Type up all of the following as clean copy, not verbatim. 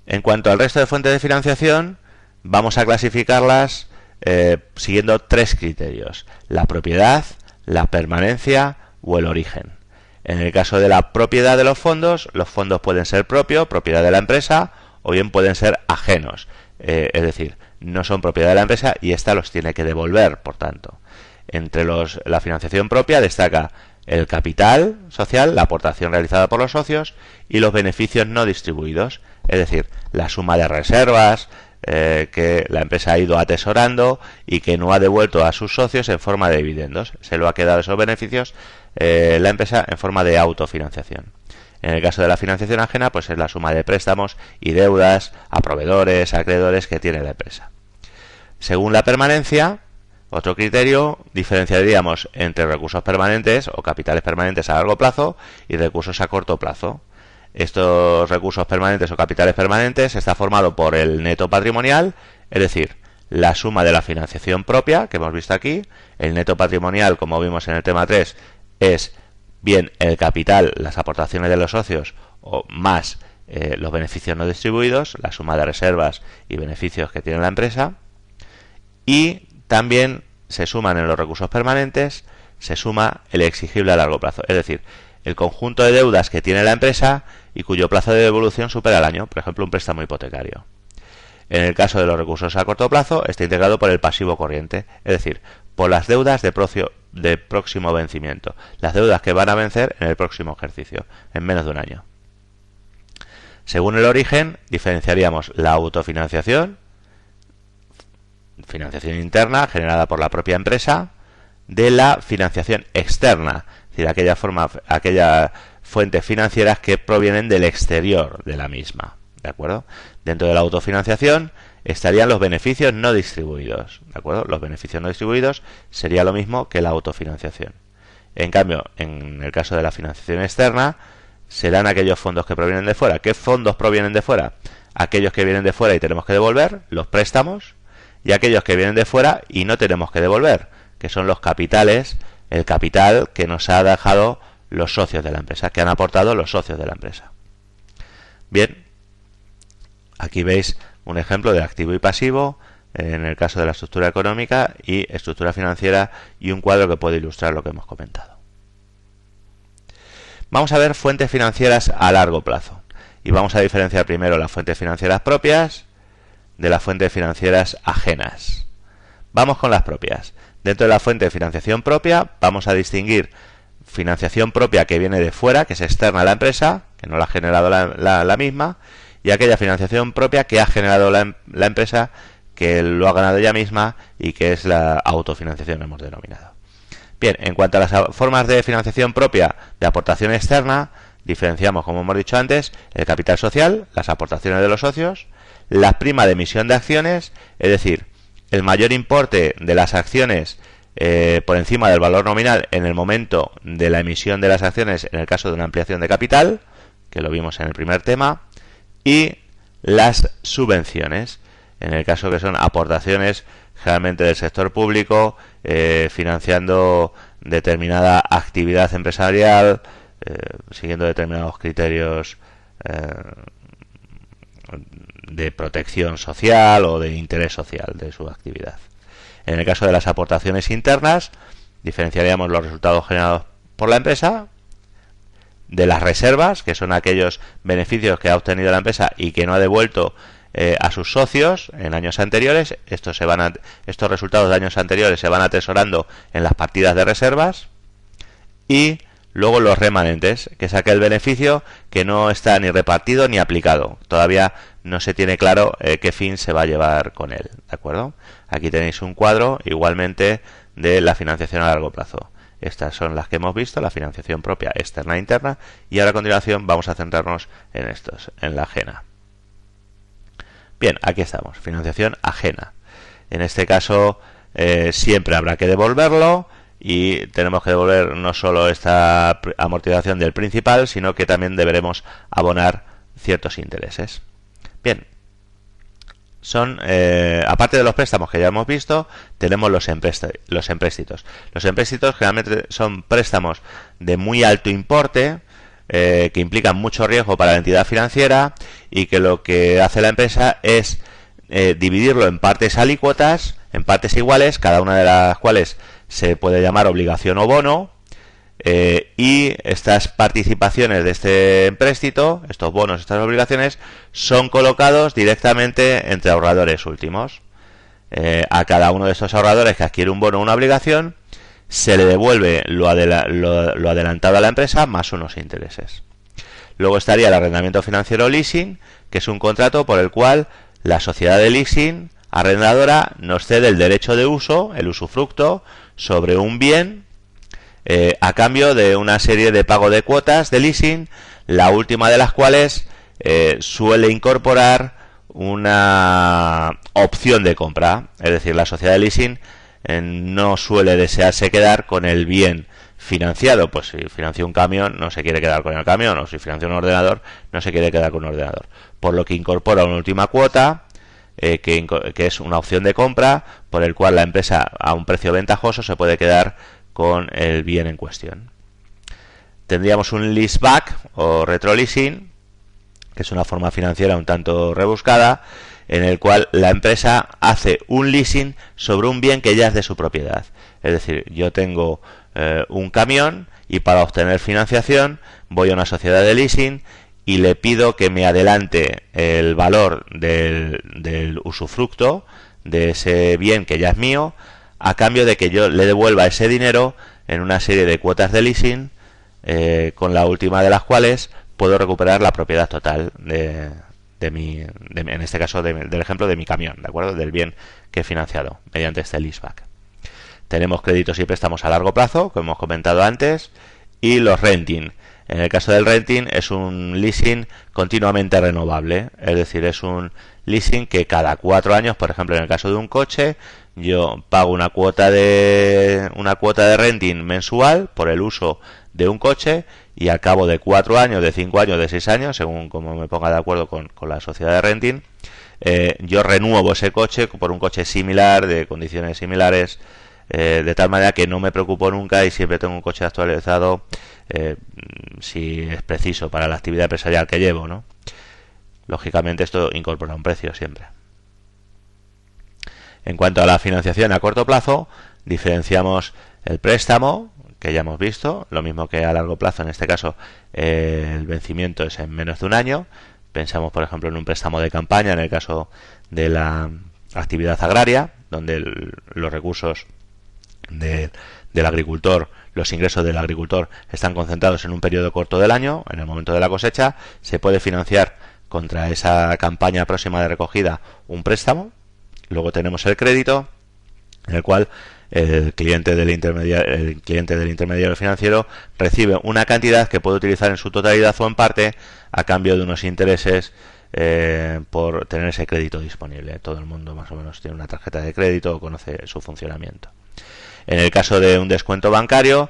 En cuanto al resto de fuentes de financiación, vamos a clasificarlas siguiendo tres criterios: la propiedad, la permanencia o el origen. En el caso de la propiedad de los fondos pueden ser propios, propiedad de la empresa, o bien pueden ser ajenos, es decir, no son propiedad de la empresa y ésta los tiene que devolver, por tanto. Entre la financiación propia destaca el capital social, la aportación realizada por los socios, y los beneficios no distribuidos, es decir, la suma de reservas que la empresa ha ido atesorando y que no ha devuelto a sus socios en forma de dividendos. Se lo ha quedado esos beneficios la empresa en forma de autofinanciación. En el caso de la financiación ajena, pues es la suma de préstamos y deudas a proveedores, a acreedores que tiene la empresa. Según la permanencia, otro criterio, diferenciaríamos entre recursos permanentes o capitales permanentes a largo plazo y recursos a corto plazo. Estos recursos permanentes o capitales permanentes está formado por el neto patrimonial, es decir, la suma de la financiación propia, que hemos visto aquí. El neto patrimonial, como vimos en el tema 3, es bien el capital, las aportaciones de los socios, o más los beneficios no distribuidos, la suma de reservas y beneficios que tiene la empresa. Y también se suman en los recursos permanentes, se suma el exigible a largo plazo, es decir, el conjunto de deudas que tiene la empresa y cuyo plazo de devolución supera el año, por ejemplo, un préstamo hipotecario. En el caso de los recursos a corto plazo, está integrado por el pasivo corriente, es decir, por las deudas de próximo vencimiento, las deudas que van a vencer en el próximo ejercicio, en menos de un año. Según el origen, diferenciaríamos la autofinanciación, financiación interna generada por la propia empresa, de la financiación externa, es decir, aquellas fuentes financieras que provienen del exterior de la misma, ¿de acuerdo? Dentro de la autofinanciación estarían los beneficios no distribuidos, ¿de acuerdo? Los beneficios no distribuidos sería lo mismo que la autofinanciación. En cambio, en el caso de la financiación externa, serán aquellos fondos que provienen de fuera. ¿Qué fondos provienen de fuera? Aquellos que vienen de fuera y tenemos que devolver, los préstamos, y aquellos que vienen de fuera y no tenemos que devolver, que son los capitales, el capital que nos ha dejado los socios de la empresa, que han aportado los socios de la empresa. Bien, aquí veis un ejemplo de activo y pasivo en el caso de la estructura económica y estructura financiera, y un cuadro que puede ilustrar lo que hemos comentado. Vamos a ver fuentes financieras a largo plazo y vamos a diferenciar primero las fuentes financieras propias de las fuentes financieras ajenas. Vamos con las propias. Dentro de la fuente de financiación propia vamos a distinguir financiación propia que viene de fuera, que es externa a la empresa, que no la ha generado la misma, y aquella financiación propia que ha generado la empresa, que lo ha ganado ella misma y que es la autofinanciación, hemos denominado. Bien, en cuanto a las formas de financiación propia de aportación externa, diferenciamos, como hemos dicho antes, el capital social, las aportaciones de los socios, la prima de emisión de acciones, es decir, el mayor importe de las acciones por encima del valor nominal en el momento de la emisión de las acciones en el caso de una ampliación de capital, que lo vimos en el primer tema, y las subvenciones, en el caso que son aportaciones generalmente del sector público, financiando determinada actividad empresarial, siguiendo determinados criterios de protección social o de interés social de su actividad. En el caso de las aportaciones internas, diferenciaríamos los resultados generados por la empresa de las reservas, que son aquellos beneficios que ha obtenido la empresa y que no ha devuelto a sus socios en años anteriores. Estos resultados de años anteriores se van atesorando en las partidas de reservas. Y luego los remanentes, que es aquel beneficio que no está ni repartido ni aplicado. Todavía no se tiene claro qué fin se va a llevar con él, ¿de acuerdo? Aquí tenéis un cuadro igualmente de la financiación a largo plazo. Estas son las que hemos visto, la financiación propia externa e interna, y ahora a continuación vamos a centrarnos en estos, en la ajena. Bien, aquí estamos, financiación ajena. En este caso siempre habrá que devolverlo, y tenemos que devolver no solo esta amortización del principal, sino que también deberemos abonar ciertos intereses. Bien, son aparte de los préstamos que ya hemos visto, tenemos los empréstitos. Los empréstitos generalmente son préstamos de muy alto importe, que implican mucho riesgo para la entidad financiera y que lo que hace la empresa es dividirlo en partes alícuotas, en partes iguales, cada una de las cuales se puede llamar obligación o bono, y estas participaciones de este empréstito, estos bonos, estas obligaciones, son colocados directamente entre ahorradores últimos. A cada uno de estos ahorradores que adquiere un bono o una obligación se le devuelve lo adelantado a la empresa más unos intereses. Luego estaría el arrendamiento financiero leasing, que es un contrato por el cual la sociedad de leasing arrendadora nos cede el derecho de uso, el usufructo, sobre un bien a cambio de una serie de pago de cuotas de leasing, la última de las cuales suele incorporar una opción de compra. Es decir, la sociedad de leasing no suele desearse quedar con el bien financiado. Pues si financia un camión no se quiere quedar con el camión, o si financia un ordenador no se quiere quedar con un ordenador, por lo que incorpora una última cuota que es una opción de compra por el cual la empresa a un precio ventajoso se puede quedar con el bien en cuestión. Tendríamos un leaseback o retroleasing, que es una forma financiera un tanto rebuscada, en el cual la empresa hace un leasing sobre un bien que ya es de su propiedad. Es decir, yo tengo un camión y para obtener financiación voy a una sociedad de leasing y le pido que me adelante el valor del usufructo de ese bien que ya es mío, a cambio de que yo le devuelva ese dinero en una serie de cuotas de leasing, con la última de las cuales puedo recuperar la propiedad total en este caso del ejemplo de mi camión, ¿de acuerdo? Del bien que he financiado mediante este leaseback. Tenemos créditos y préstamos a largo plazo, como hemos comentado antes, y los renting. En el caso del renting es un leasing continuamente renovable, es decir, es un leasing que cada 4 años, por ejemplo, en el caso de un coche, yo pago una cuota de renting mensual por el uso de un coche, y al cabo de 4 años, de 5 años, de 6 años, según como me ponga de acuerdo con la sociedad de renting, yo renuevo ese coche por un coche similar, de condiciones similares, de tal manera que no me preocupo nunca y siempre tengo un coche actualizado si es preciso para la actividad empresarial que llevo, ¿no? Lógicamente esto incorpora un precio siempre. En cuanto a la financiación a corto plazo, diferenciamos el préstamo, que ya hemos visto, lo mismo que a largo plazo. En este caso el vencimiento es en menos de un año. Pensamos, por ejemplo, en un préstamo de campaña en el caso de la actividad agraria, donde los recursos del agricultor, los ingresos del agricultor están concentrados en un periodo corto del año, en el momento de la cosecha. Se puede financiar contra esa campaña próxima de recogida un préstamo. Luego tenemos el crédito, en el cual el cliente del intermediario financiero recibe una cantidad que puede utilizar en su totalidad o en parte a cambio de unos intereses por tener ese crédito disponible. Todo el mundo más o menos tiene una tarjeta de crédito o conoce su funcionamiento. En el caso de un descuento bancario,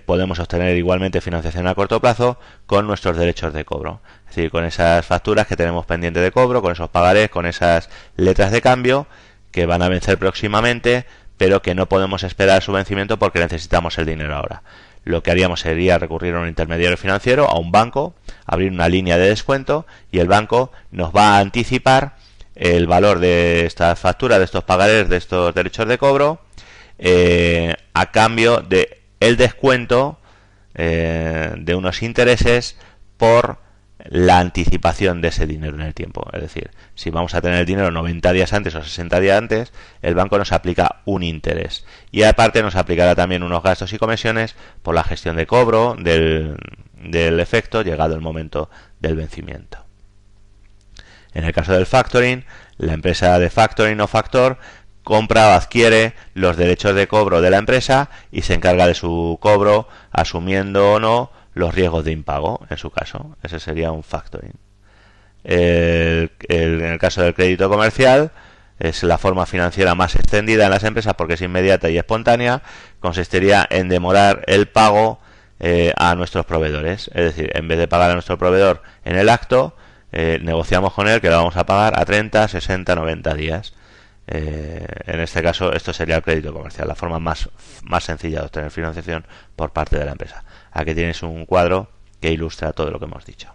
podemos obtener igualmente financiación a corto plazo con nuestros derechos de cobro, es decir, con esas facturas que tenemos pendiente de cobro, con esos pagarés, con esas letras de cambio que van a vencer próximamente, pero que no podemos esperar su vencimiento porque necesitamos el dinero ahora. Lo que haríamos sería recurrir a un intermediario financiero, a un banco, abrir una línea de descuento, y el banco nos va a anticipar el valor de estas facturas, de estos pagarés, de estos derechos de cobro, a cambio de el descuento de unos intereses por la anticipación de ese dinero en el tiempo. Es decir, si vamos a tener el dinero 90 días antes o 60 días antes, el banco nos aplica un interés, y aparte nos aplicará también unos gastos y comisiones por la gestión de cobro del efecto llegado el momento del vencimiento. En el caso del factoring, la empresa de factoring o factor compra o adquiere los derechos de cobro de la empresa y se encarga de su cobro, asumiendo o no los riesgos de impago, en su caso. Ese sería un factoring. En el caso del crédito comercial, es la forma financiera más extendida en las empresas porque es inmediata y espontánea. Consistiría en demorar el pago a nuestros proveedores. Es decir, en vez de pagar a nuestro proveedor en el acto, negociamos con él que lo vamos a pagar a 30, 60, 90 días. En este caso, esto sería el crédito comercial, la forma más sencilla de obtener financiación por parte de la empresa. Aquí tienes un cuadro que ilustra todo lo que hemos dicho.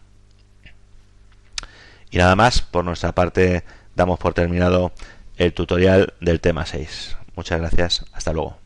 Y nada más, por nuestra parte damos por terminado el tutorial del tema 6. Muchas gracias, hasta luego.